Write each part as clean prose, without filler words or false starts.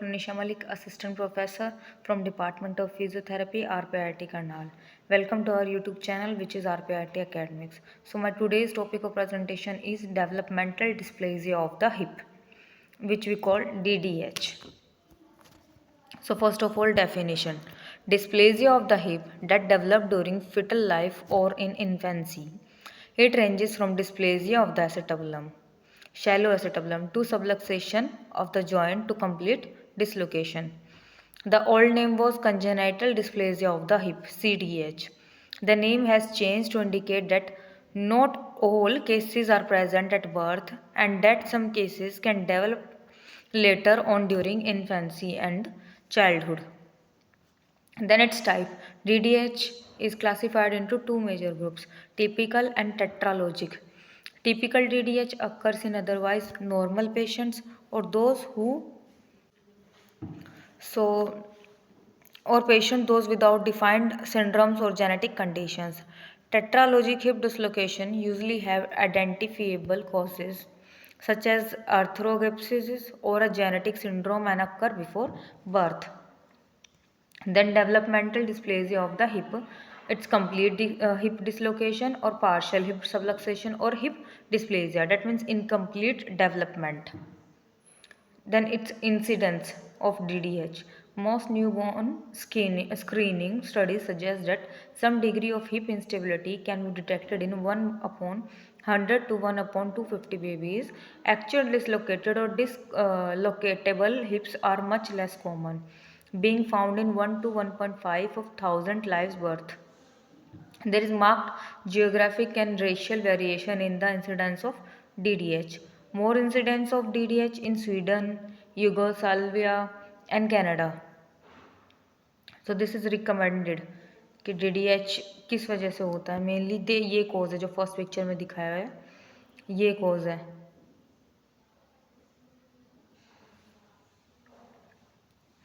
Nisha Malik, Assistant Professor from Department of Physiotherapy, RPIT Karnal. Welcome to our YouTube channel, which is RPIT Academics. So my today's topic of presentation is developmental dysplasia of the hip, which we call DDH. So first of all, definition. Dysplasia of the hip that develop during fetal life or in infancy. It ranges from dysplasia of the acetabulum, shallow acetabulum, to subluxation of the joint to complete dislocation. The old name was congenital dysplasia of the hip, CDH. The name has changed to indicate that not all cases are present at birth and that some cases can develop later on during infancy and childhood. Then its type. DDH is classified into two major groups, typical and tetralogic. Typical DDH occurs in otherwise normal patients or those who so or patient those without defined syndromes or genetic conditions. Tetralogic hip dislocation usually have identifiable causes such as arthrogryposis or a genetic syndrome and occur before birth. Then developmental dysplasia of the hip, it's complete hip dislocation or partial hip subluxation or hip dysplasia, that means incomplete development. Then its incidence of DDH. Most newborn screening studies suggest that some degree of hip instability can be detected in 1 upon 100 to 1 upon 250 babies. Actual dislocated or dislocatable hips are much less common, being found in 1 to 1.5 of 1000 live births. There is marked geographic and racial variation in the incidence of DDH. More incidence of DDH in Sweden, Yugoslavia and Canada. So this is recommended कि DDH किस वजह से होता है, mainly ये कोज है जो first picture में दिखाया है, ये कोज है.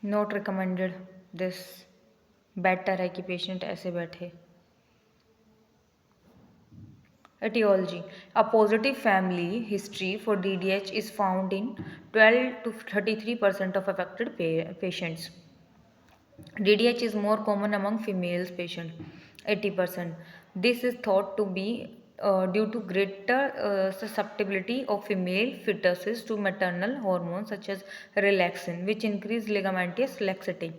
नॉट रिकमेंडेड दिस, बेटर है कि पेशेंट ऐसे बैठे. Etiology. A positive family history for DDH is found in 12 to 33% of affected patients. DDH is more common among female patients, 80%. This is thought to be due to greater susceptibility of female fetuses to maternal hormones such as relaxin, which increase ligamentous laxity.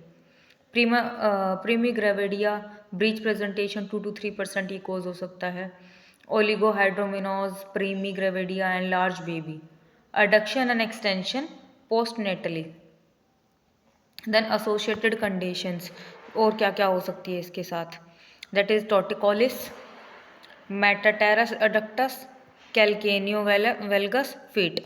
Primigravida breech presentation 2 to 3% ये cause हो सकता है. Oligohydramnios, primigravida and large baby. Adduction and extension postnatally. Then associated conditions, और क्या क्या हो सकती है इसके साथ, that is torticollis, metatarsus adductus, calcaneo valgus feet.